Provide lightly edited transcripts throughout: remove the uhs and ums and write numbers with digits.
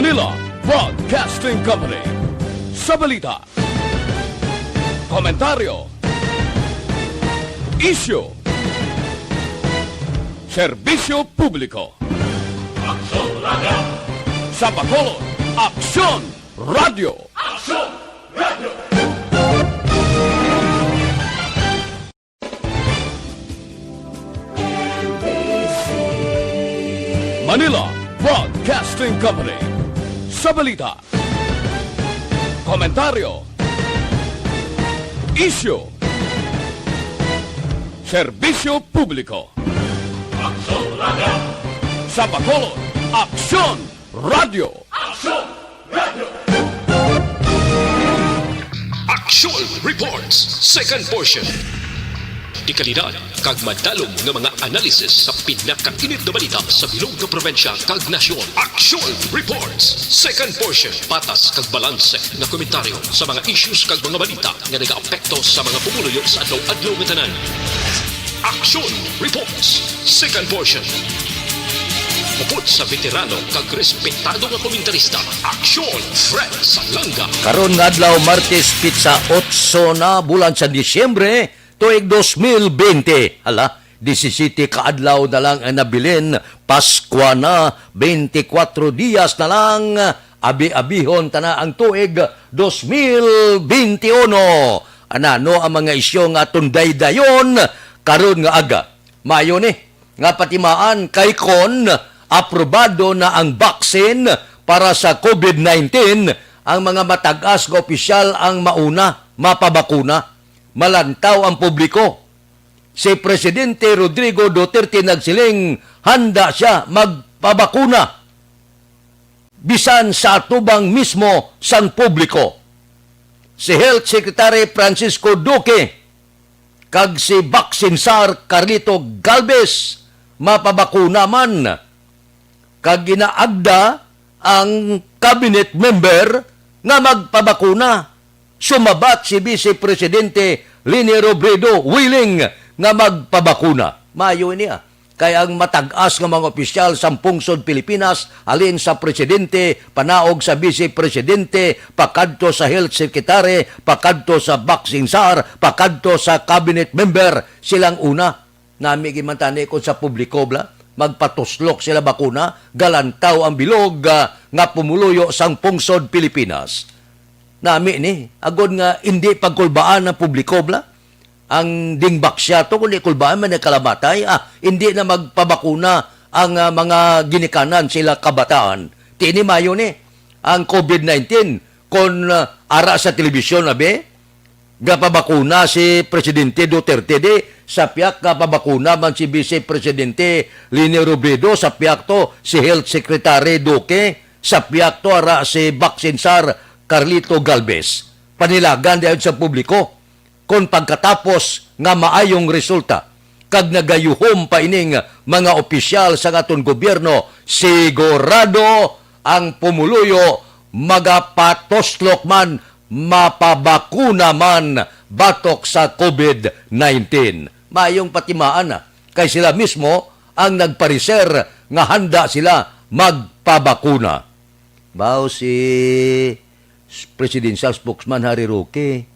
Manila Broadcasting Company. Sa balita, komentaryo, isyu, serbisyo publiko. Aksyon Radio! Sa Bacolod, Aksyon Radio! Aksyon Radio! Manila Broadcasting Company. Sa balita, komentaryo, isyu, serbisyo publiko. Aksyon Radio! Sa Bacolod, Aksyon Radio! Aksyon Radio! Aksyon Reports, second portion. Di kalidad, kag madalong ng mga analisis sa pinakainit na balita sa bilog na probinsya kag nasyon. Aksyon Reports, second portion. Patas kag balanse na komentaryo sa mga issues kag mga balita nga nagaapekto sa mga pumuluyo sa adlaw-adlaw nga tanan. Aksyon Reports, second portion. Upod sa veterano kag respetado nga komentarista, Aksyon Fred Salanga. Karon nga adlaw Martes Pizza 8 na bulan sa Disyembre tuig 2020. Hala, 17 ka adlaw na lang ang nabilin, Pasko na, 24 dias na lang, abi-abihon tana ang tuig 2021. Anano ang mga isyo nga tunday dayon karon nga aga. Mayo ni nga patimaan kay kon aprobado na ang vaccine para sa COVID-19. Ang mga matag-as nga opisyal ang mauna mapabakuna. Malantaw ang publiko. Si Presidente Rodrigo Duterte nagsiling handa siya magpabakuna bisan sa atubang mismo sang publiko. Si Health Secretary Francisco Duque kag si Vaccine Czar Carlito Galvez mapabakuna man. Kag ginaagda ang cabinet member nga magpabakuna. Sumabat si Vice Presidente Leni Robredo willing nga magpabakuna. Mayo niya. Kaya ang matag-as ng mga opisyal sa pungsod Pilipinas, alin sa Presidente, panaog sa Vice Presidente, pakadto sa Health Secretary, pakadto sa Vaccine Czar, pakadto sa Cabinet Member, silang una. Nami gimantani ko sa publiko bla, magpatuslok sila bakuna, galantaw ang bilog nga pumuluyo sang pungsod Pilipinas. Nami ni, agod nga hindi pagkulbaan ng publiko bla. Ang dingbak siya to, kundi kulbaan man na kalamatay, hindi na magpabakuna ang mga ginikanan sila kabataan. Tini mayo ni, ang COVID-19, kung ara sa telebisyon abe, gapabakuna si Presidente Duterte de, sa piyak gapabakuna man si Vice Presidente Leni Robredo, sa piyak to si Health Secretary Duque, sa piyak to ara si Vaccine Czar Carlito Galvez. Panilagan dahil sa publiko kung pagkatapos nga maayong resulta kag nagayuhom pa ining mga opisyal sa aton gobyerno, sigurado ang pumuluyo magapatoslok man, mapabakuna man batok sa COVID-19. Maayong patimaan na kay sila mismo ang nagpariser nga handa sila magpabakuna. Bao si Presidential Spokesman Harry Roque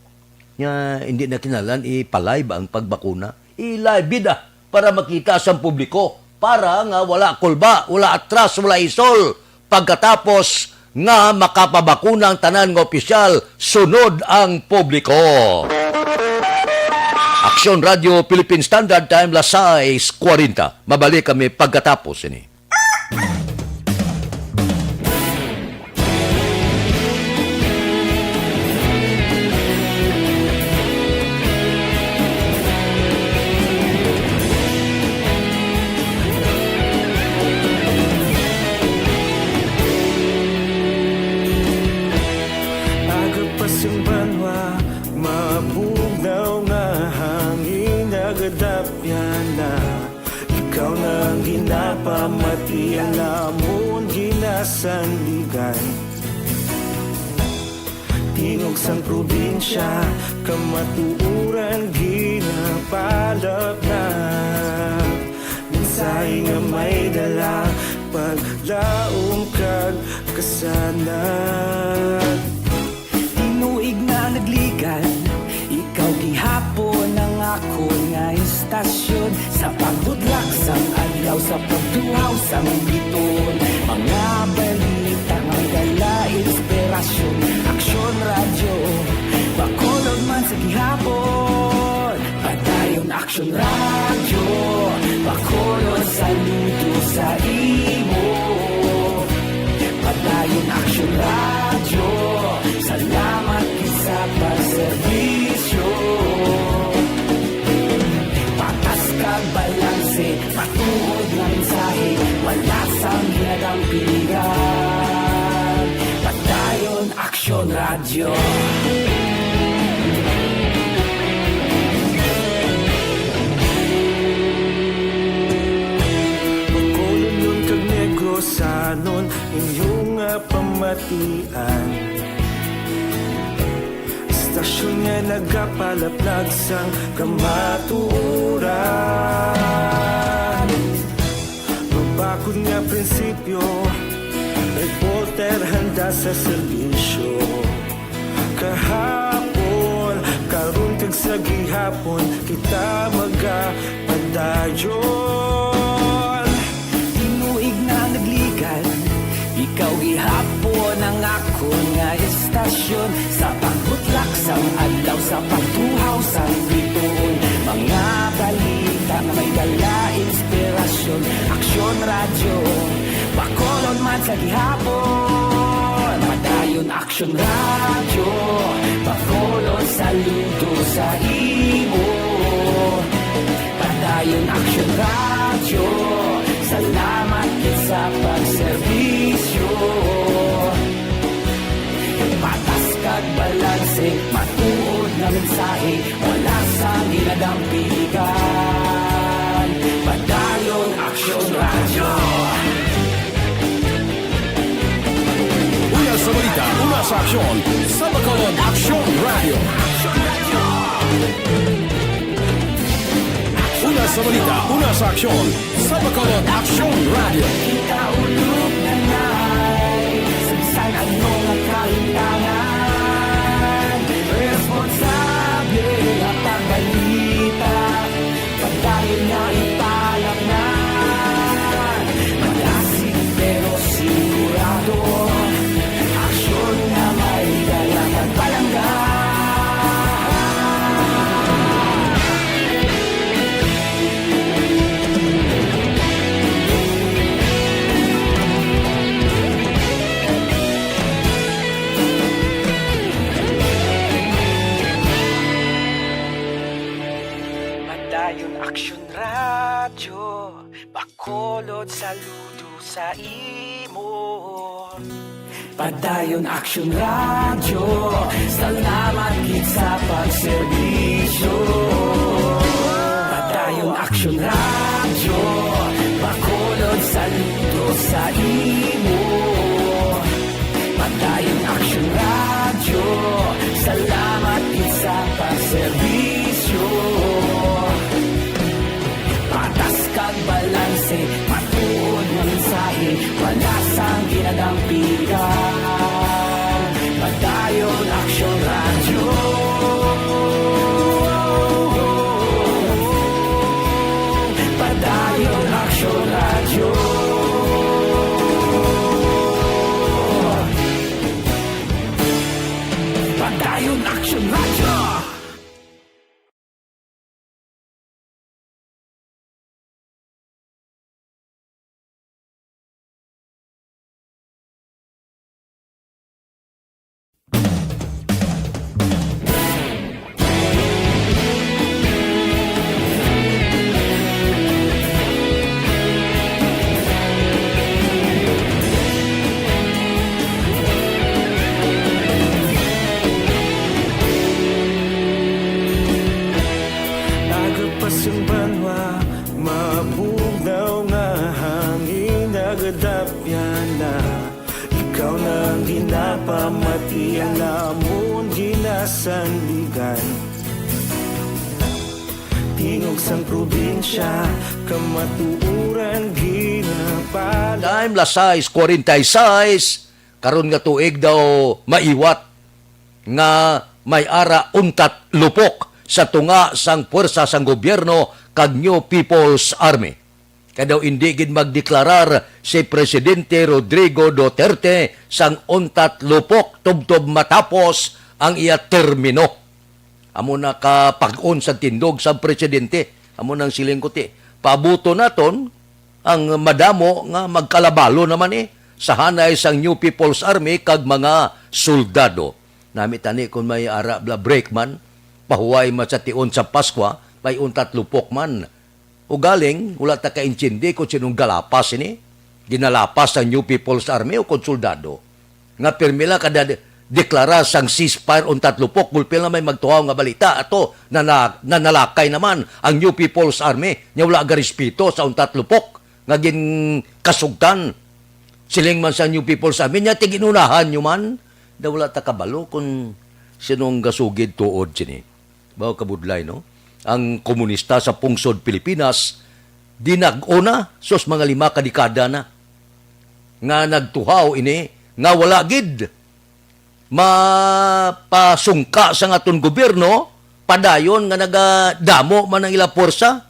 nga hindi na kinalan ipalive ang pagbakuna. I-live bida para makita sa publiko, para nga wala kulba, wala atras, wala isol. Pagkatapos nga makapabakuna ang tanan ng opisyal, sunod ang publiko. Aksyon Radio Philippine Standard Time, las 6:40. Mabalik kami pagkatapos ini. Pamati ang namon ginasandigan, tingog sang probinsya kamatuuran ginapalap na mensahe nga may dala paglaom kag kasanan. Tinuig na nagligan, ikaw gihapon ang ako nga istasyon. Sa pagbudlak sang adlaw, sa pagduhaw sang biton, mga balita nga dala inspirasyon. Aksyon radyo, bakolog man sa gihapon. Padayon Aksyon radyo, bakolog saludo sa imo. Padayon Aksyon radyo, salamat sa pagserbisyo. Patas kag balanse, matuod na mensahe, wala sang ginadampigan. Padayon Aksyon radyo. Bacolod nun kag Negrosanon, inyong pamatian. Istasyon nga nagapalaplag sang kamaturan. Mabakod nga prinsipyo, reporter handa sa serbisyo. Kahapon, karon kag sa gihapon, kita magapadayon. Tinuig na nagligan, ikaw gihapon ang ako nga istasyon. Sa pagbutlak sang adlaw, sa pagtuhaw sang biton, mga balita na may dala inspirasyon. Aksyon radyo, bakolod man sa gihapon. Padayon Aksyon radyo, bakolod saludo sa imo. Padayon Aksyon radyo, salamat sa pagserbisyo. Patas kag balanse, matuod na mensahe, wala sang ginadampigan. Padayon Aksyon radyo. Una sa balita, una sa aksyon, sa Bacolod Aksyon Radio. Una sa balita, una sa aksyon, sa Bacolod Aksyon Radio. Ikaulog na na'y Sansan ano nga kahintangan, responsable na pagbalita, pagdayon na ipalak na. Malasig pero sigurado, aksyon na may dalang at palangga. Padayon Aksyon radyo, bakolod saludo sa imo. Padayon Aksyon radyo, salamat gid sa pagserbisyo. Padayon Aksyon radyo, bakolod saludo sa imo. Padayon Aksyon radyo, salamat gid sa pagserbisyo. Patas kag balanse, matuod na mensahe, wala sang ginadampigan. Padayon Aksyon radyo. Padayon Aksyon radyo. Padayon Aksyon radyo. Pamati ang namon ginasandigan, tingog sang probinsya, kamatuuran ginapala. Time las 6:46, karon nga tuig daw maiwat nga may ara untat lupok sa tunga sang puwersa sang gobyerno kag New People's Army. Kaya daw hindi gid magdeklarar si Presidente Rodrigo Duterte sang untat lupok tubtob matapos ang iya termino. Amo na kapag-on sa tindog sa presidente. Amo nang siling kuti. Pabuto naton ang madamo nga magkalabalo naman sa hanay sang New People's Army kag mga soldado. Nami tani kung may ara bla break man, pahuway man sa tion sa Paskwa, may untat lupok man. O galing, wala ta kaintindi kung sinong galapas ini. Ginalapas ang New People's Army o kung soldado. Nga pirmila kada deklara sang ceasefire untat lupok, gulpil na may magtuhaw nga balita. Ato, nanalakay naman ang New People's Army. Nya wala agarispito sa untat lupok. Nga gin kasugtan. Siling man sa New People's Army, nya tiginunahan nyo man. Da wala ta kabalo kung sinong gasugid tuod sini. Bawo kabudlay, no? Ang komunista sa pungsod Pilipinas, dinag-una sos mga 5 kadekada na. Nga nagtuhaw ini, nga wala gid mapasungka sa aton gobyerno, padayon nga nagadamo man ang ila porsa.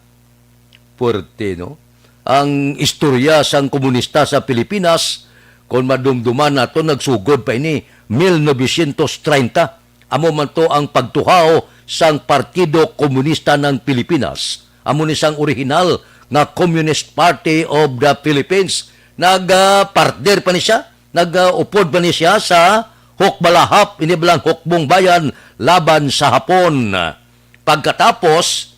Puerte, no? Ang istorya sang komunista sa Pilipinas, kung madumduman nato, nagsugod pa ini 1930. Amo man to ang pagtuhaw sang Partido Komunista ng Pilipinas. Amo ni sang original nga Communist Party of the Philippines. Nag-partner pa ni siya, nag-upod pa ni siya sa hukbalahap, inibalang hukbong bayan laban sa Hapon. Pagkatapos,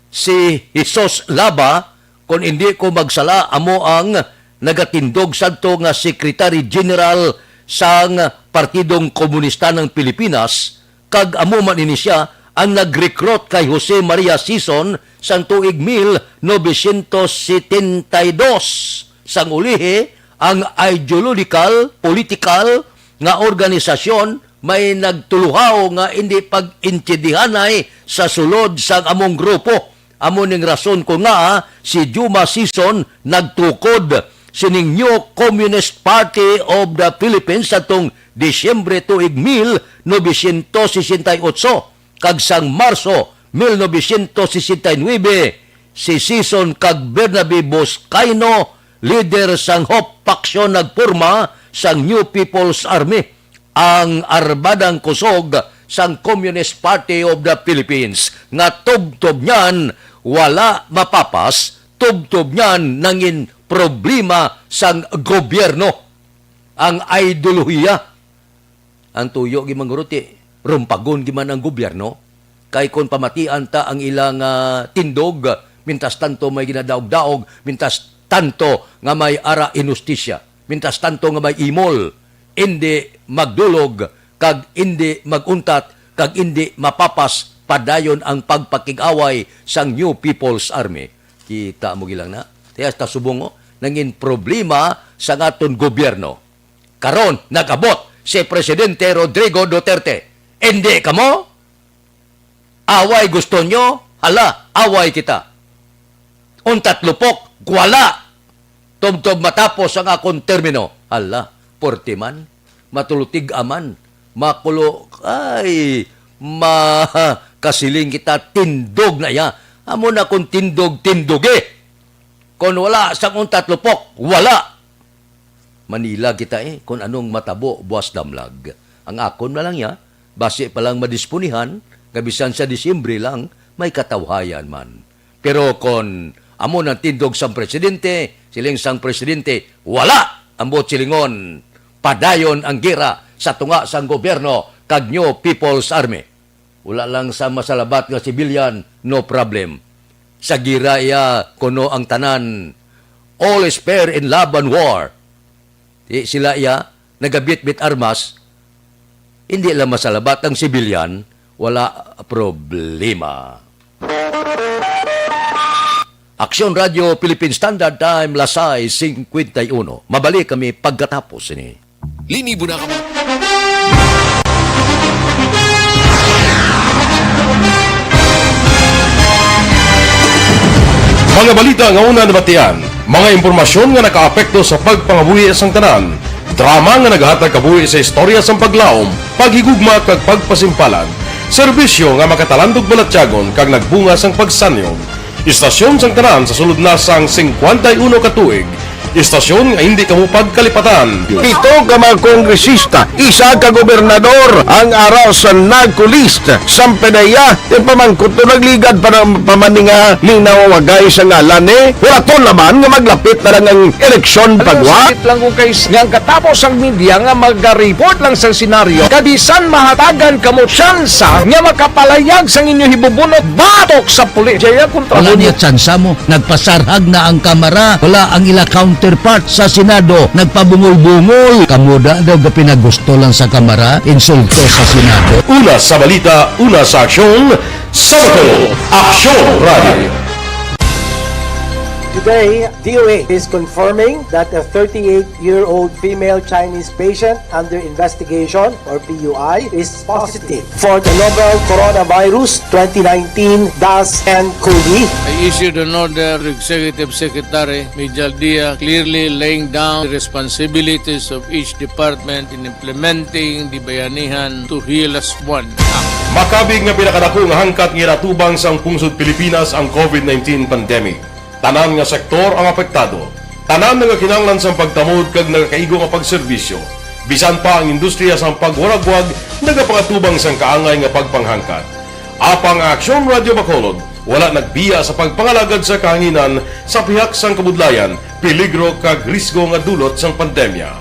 si Jesus Laba, kung hindi ko magsala, amo ang nagatindog sadto nga Secretary General sang Partidong Komunista ng Pilipinas, kag amo man ini siya ang nag-recruit kay Jose Maria Sison sang tuig 1972. Sang ulihi, ang ideological, political nga organisasyon may nagtuluhaw nga hindi pag-intindihanay sa sulod sang among grupo. Amo ning rason ko nga si Juma Sison nagtukod sining New Communist Party of the Philippines sa tong Disyembre tuig 1968. Kag sang Marso 1969, si Sison kag Bernabe Boscaino, leader sang Hope Faction, nagpurma sang New People's Army, ang arbadang kusog sang Communist Party of the Philippines. Nga tubtob niyan, wala mapapas, tubtob niyan nangin problema sang gobyerno. Ang ideolohiya, ang tuyo gimanguruti, rumpagon giman ang gobyerno, kay kon pamatian ta ang ilang tindog, mintas tanto may ginadaog-daog, mintas tanto nga may ara inustisya, mintas tanto nga may imol, hindi magdulog, kag hindi maguntat, kag hindi mapapas, padayon ang pagpakig-away sang New People's Army. Kita mo gilang na. Tiyas ta subong nangin problema sa aton gobyerno. Karon nagabot si Presidente Rodrigo Duterte. Hindi ka mo? Away gusto nyo? Hala, away kita. Untat lupok, wala. Tubtob matapos ang akong termino. Hala, portiman, matulutig aman, makulo, ay, makasiling kita, tindog na ya. Amo na kung tindog-tindoge. Kung wala sang untat lupok, wala. Manila kita kung anong matabo, buwas damlag. Ang akon na lang ya, base pa lang madispunihan, kabisan sa Disyembre lang, may katawhayan man. Pero kung amo ng tindog sang presidente, siling sang presidente, wala ang bot silingon. Padayon ang gira sa tunga sang gobyerno kag New People's Army. Wala lang sa masalabat nga civilian, no problem. Sa gira iya, kuno ang tanan, all is fair in love and war. Di sila iya, nagabit-bit armas, hindi lang masalabat ang civilian, wala problema. Aksyon Radio Philippine Standard Time, Lasay 51. Mabalik kami pagkatapos ini. Linibo na kami. Mga balita nga una nabatian, mga impormasyon nga nakaapekto sa pagpangabuhi sang tanan, Drama nga naghatag kabuhi sa istorya sa paglaom, paghigugma kag pagpasimpalan. Serbisyo nga makatalandog balatyagon kag nagbunga sang pagsanyog. Istasyon sang tanan sa sulod na sang 51 ka tuig. Istasyon nga hindi kamupag kalipatan. Pito ka mga kongresista, isa ka gobernador ang araw sa nagkulist sang pedaya yung pamangkot to nagligad para pamaninga linawagay sa ngalan wala to naman nga maglapit na lang ang eleksyon pagwa. Sakit lang kung kayo nga katapos ang media nga mag-report lang sa senaryo kabisan mahatagan kamo tsansa nga makapalayag sang inyo hibubunot batok sa pulis. Jaya kontra Wala mo niya tsansa mo. Nagpasarhag na ang kamera. Wala ang ila counterpart sa Senado. Nagpabungol-bungol. Kamuda daw ga pinagusto lang sa kamera. Insulto sa Senado. Una sa balita, una sa aksyon, SalangaNo, Aksyon Radio. Today, DOA is confirming that a 38-year-old female Chinese patient under investigation, or PUI, is positive for the novel coronavirus 2019-nCoV. I issued an order to Executive Secretary Major Dia clearly laying down the responsibilities of each department in implementing the Bayanihan to Heal as One Act. Makabig nga pinakadako nga hangkat nga natubang sang pungsod Pilipinas ang COVID-19 pandemic. Tanan nga sektor ang apektado. Tanan nga kinahanglan sang pagtamod kag nagakaigo nga pagserbisyo. Bisan pa ang industriya sang pagwaragwag nagapangatubang sang kaangay nga pagpanghangkat. Apang Aksyon Radio Bacolod wala nagbiya sa pagpangalagad sa kahanginan sa pihak sang kabudlayan, peligro kag risgo nga dulot sang pandemya.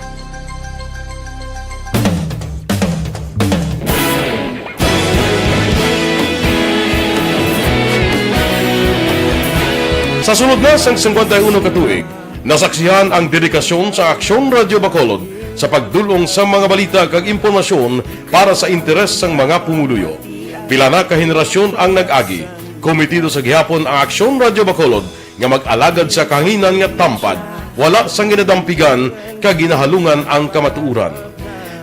Sa sunod na sang 51 ka tuig, nasaksihan ang dedikasyon sa Aksyon Radio Bacolod sa pagdulong sa mga balita kag impormasyon para sa interes sang mga pumuluyo. Pila na ka henerasyon ang nag-agi, komitido sa gihapon ang Aksyon Radio Bacolod nga mag-alagad sa kahanginan nga tampad, wala sang ginadampigan kag ginahalungan ang kamatuuran.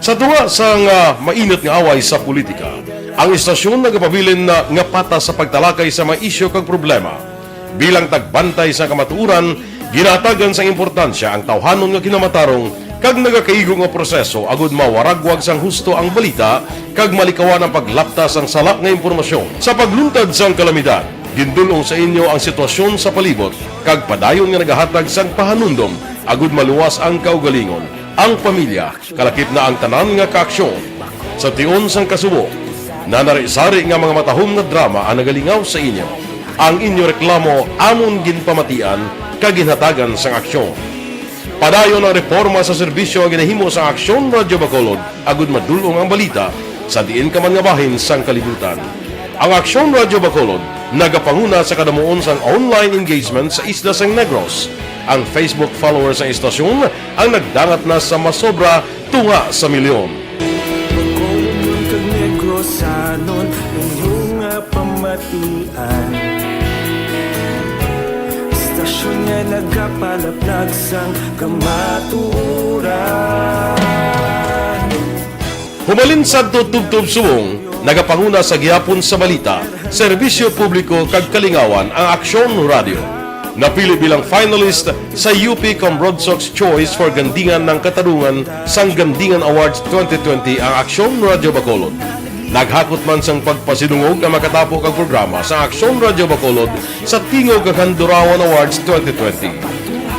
Sa tunga sang mainit nga away sa politika, ang istasyon nagapabilin na nga patas sa pagtalakay sa mga isyu kag problema. Bilang tagbantay sa kamatuuran, ginatagan sa importansya ang tawhanon nga kinamatarong kag nagakaigo nga proseso agud mawaragwag sang husto ang balita kag malikawan ang paglaptas ang salak nga impormasyon. Sa pagluntad sang kalamidad, gindulong sa inyo ang sitwasyon sa palibot kag padayon nga nagahatag sang pahanundom agud maluwas ang kaugalingon, ang pamilya, kalakip na ang tanan nga kaaksyon. Sa tion sang kasubo, nanari-sari nga mga matahom nga drama ang nagalingaw sa inyo. Ang inyo reklamo amon ginpamatian kag ginhatagan sang aksyon. Padayon ang reforma sa serbisyo nga ginahimo sa Aksyon Radio Bacolod agud madulong ang balita sa diin ka man nga bahin sang kalibutan. Ang Aksyon Radio Bacolod nagapanguna sa kadamuon sang online engagement sa isla sang Negros. Ang Facebook followers sa istasyon ang nagdangat na sa masobra tunga sa milyon. Bacolod kag Negros sanon inyong pamatian. Istasyon nga nagapalaplag sang kamaturan. Humalin sa tutubtub suwong, nagapanguna sa gihapon sa balita, serbisyo publiko kag kalingawan ang Aksyon Radio. Napili bilang finalist sa UP Broadsox Choice for Gandingan ng Katarungan sang Gandingan Awards 2020 ang Aksyon Radio Bacolod. Naghakot man sang pagpasidungog ang makatapo kag programa sa Aksyon Radio Bacolod sa Tingog kag Handurawan Awards 2020.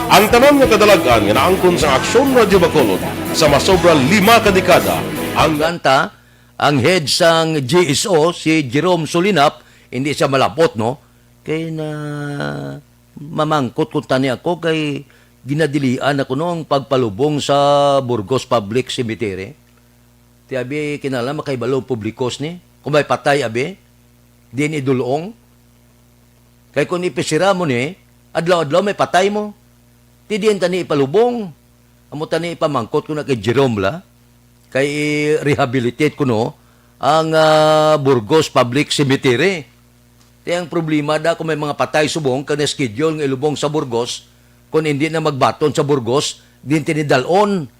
Ang tanan nga kadalagan nga naangkon sa Aksyon Radio Bacolod sa masobra 5 ka dekada ang Ganta, ang head sang GSO, si Jerome Solinap, hindi siya malapot, no? Kaya na mamangkot kung tani ako, kay ginadilian ako noong pagpalubong sa Burgos Public Cemetery. Ti abi kinala makaibalong publikos ni. Kung may patay abi, din idulong. Kay kung ipisira mo ni, adlaw-adlaw may patay mo. Ti diyan tani ipalubong. Amo tani ipamangkot ko na kay Jerome la. Kay rehabilitate ko no ang Burgos Public Cemetery. Ti ang problema da kung may mga patay subong kang schedule nga ilubong sa Burgos, kung hindi na magbaton sa Burgos, din tinidalon.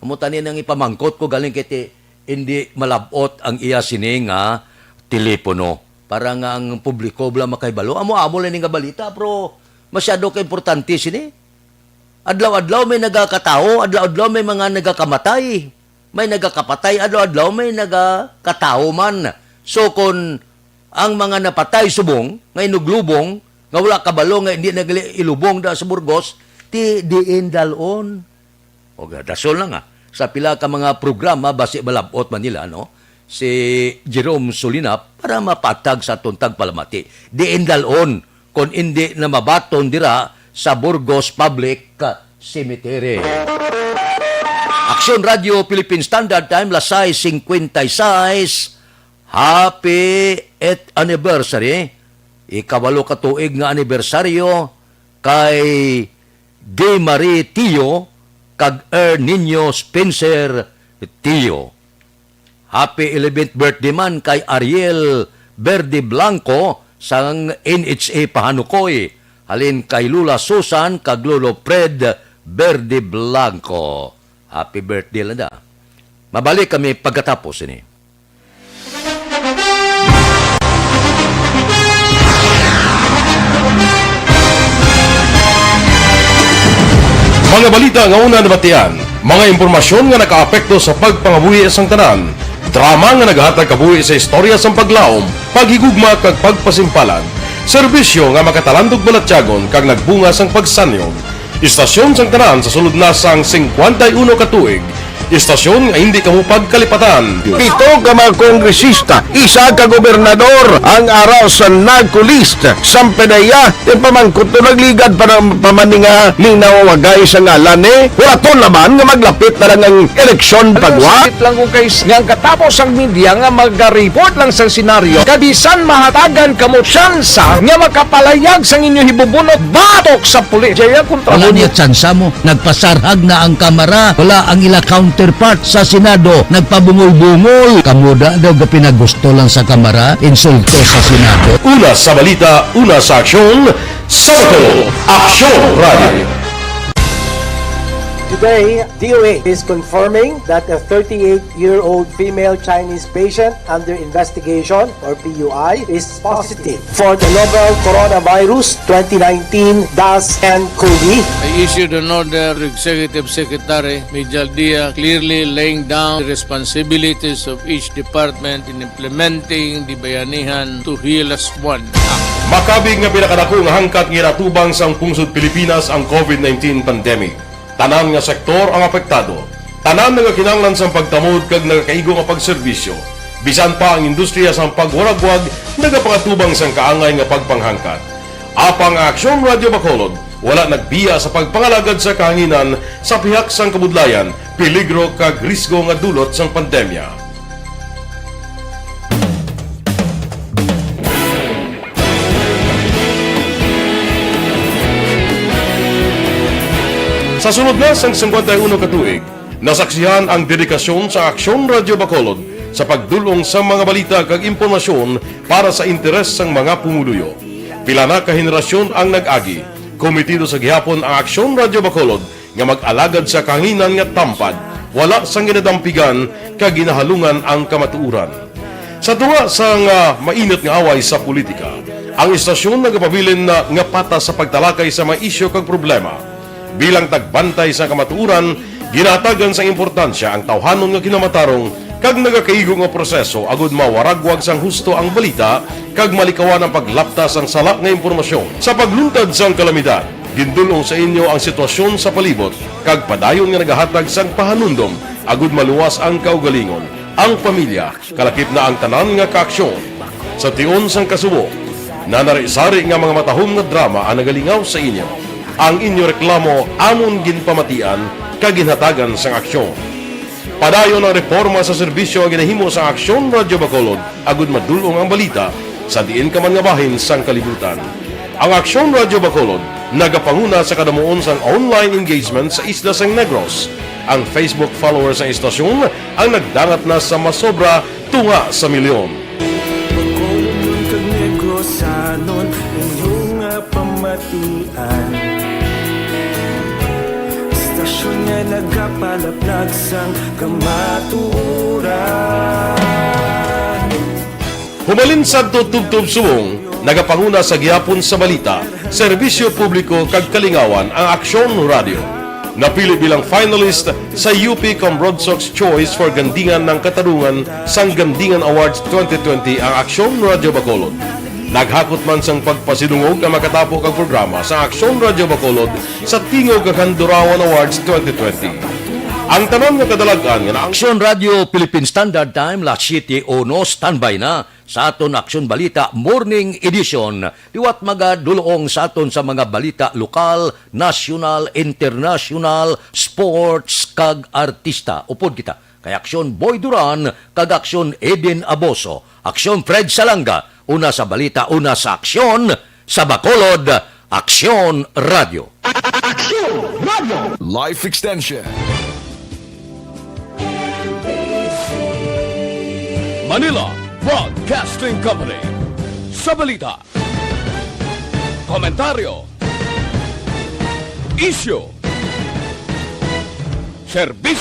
Amo tani nang ipamangkot ko galing kiti hindi malabot ang iya sini nga telepono para nga ang publiko bla makaibalo. Amo lang nga balita pero masyado ka importante sini. Adlaw-adlaw may nagakatao, adlaw-adlaw may mga nagakamatay. May nagakapatay, adlaw-adlaw may nagakatao man. So kung ang mga napatay subong, nga inuglubong, nga wala kabalo, nga hindi ilubong da sa Burgos, ti diindalon. O dasol na nga. Sa pila ka mga programa, basi balabot man nila, no? Si Jerome Solina, para mapatag sa tuntag palamati. Diindalon, kung hindi na mabaton dira sa Burgos Public Cemetery. Aksyon Radio Philippine Standard Time, lasay 56. Happy 8th anniversary. Ikawalo ka tuig nga anibersaryo kay Gay Marie Tio kag Nino Spencer Tio. Happy 11th birthday man kay Ariel Verde Blanco sang NHA Pahanukoy. Halin kay Lula Susan kag Lolo Fred Verde Blanco. Happy birthday lang da. Mabalik kami pagkatapos ini. Mga balita nga una nabatian, mga impormasyon nga nakaapekto sa pagpangabuhi sang tanan, drama nga naghatag kabuhi sa istorya sang paglaom, paghigugma kag pagpasimpalan, serbisyo nga makatalandog balatyagon kag nagbunga sang pagsanyon, istasyon sang tanan sa sulod na sang 51 katuig, istasyon nga hindi kamupag kalipatan. Pito ka mga kongresista, isa ka gobernador ang araw sa nagkulist sa PDEA yung pamangkot to nagligad para pamaninga ning nawawagay sa ngalan wala to naman nga maglapit na lang ang eleksyon pagwa. Sakit lang kung kayo nga katapos ang media nga mag-report lang sa senaryo kabisan mahatagan kamo tsansa nga makapalayag sa inyo hibubunot batok sa pulis. Jaya kontra Wala niya tsansa mo. Nagpasarhag na ang kamara. Wala ang ila counterpart sa Senado. Nagpabungol-bungol. Kamuda daw ga pinagusto lang sa kamara. Insulto sa Senado. Una sa balita, una sa aksyon, SalangaNo, Aksyon Radio. Today, DOA is confirming that a 38-year-old female Chinese patient under investigation, or PUI, is positive for the novel coronavirus 2019-nCoV. I issued an order to Executive Secretary Mijal Dia clearly laying down the responsibilities of each department in implementing the Bayanihan to Heal as One Act. Makabig nga pinakadako nga hangkat nga natubang sang pungsod Pilipinas ang COVID-19 pandemic. Tanan nga sektor ang apektado. Tanan nga kinahanglan sang pagtamod kag nagakaigo nga pagserbisyo. Bisan pa ang industriya sang pagwaragwag nagapangatubang sang kaangay nga pagpanghangkat. Apang Aksyon Radio Bacolod wala nagbiya sa pagpangalagad sa kahanginan sa pihak sang kabudlayan, peligro kag risgo nga dulot sang pandemya. Sa sunod na sang 51 katuig, nasaksihan ang dedikasyon sa Aksyon Radio Bacolod sa pagdulong sa mga balita kag impormasyon para sa interes sang mga pumuluyo. Pila na ka henerasyon ang nag-agi, komitido sa gihapon ang Aksyon Radio Bacolod nga mag-alagad sa kanginan nga tampad, wala sang ginadampigan kag ginahalungan ang kamatuuran. Sa tunga sang mainit nga away sa politika, ang istasyon nagapabilin na nga patas sa pagtalakay sa mga isyu kag problema. Bilang tagbantay sa kamatuuran, ginatagan sa importansya ang tawhanon nga kinamatarong kag nagakaigo nga proseso agud mawaragwag sang husto ang balita kag malikawan ang paglaptas ang sala nga impormasyon. Sa pagluntad sang kalamidad, gindulong sa inyo ang sitwasyon sa palibot kag padayon nga nagahatag sang pahanundom agud maluwas ang kaugalingon, ang pamilya, kalakip na ang tanan nga kaaksyon. Sa tion sang kasubo, nanari-sari nga mga matahom nga drama ang nagalingaw sa inyo. Ang inyo reklamo amon ginpamatian kaginhatagan sang aksyon. Padayon ang reforma sa serbisyo ang ginahimo sa Aksyon Radio Bacolod agud madulong ang balita sa diin ka man nga bahin sang kalibutan. Ang Aksyon Radio Bacolod nagapanguna sa kadamuon sang online engagement sa isla sang Negros. Ang Facebook followers sa istasyon ang nagdangat na sa masobra tunga sa milyon. Magkulong kag Negros anon inyong pamatian. Stasyon nga nagapalaplag sang kamaturan. Humalin sa tubtub subong, nagapanguna sa gihapon sa balita, serbisyo publiko kag kalingawan ang Aksyon Radio. Napili bilang finalist sa UP Comrodsox Choice for Gandingan ng Katarungan sang Gandingan Awards 2020 ang Aksyon Radio Bacolod. Naghakot man sang pagpasinungog ang makatapo kang programa sa Aksyon Radio Bacolod sa Tingog kag Durawan Awards 2020. Ang tanon nga kadalagan nga na Aksyon Radio Philippine Standard Time, La City Ono, standby na sa aton Aksyon Balita Morning Edition. Liwat magadulong sa aton sa mga balita lokal, national, international, sports, kag artista. Upod kita kay Aksyon Boy Duran, kag Aksyon Eden Aboso, Aksyon Fred Salanga, una sa balita, una sa aksyon, sa Bacolod, Aksyon Radio. Life Extension. Manila Broadcasting Company. Sa balita, komentaryo, isyu, serbisyo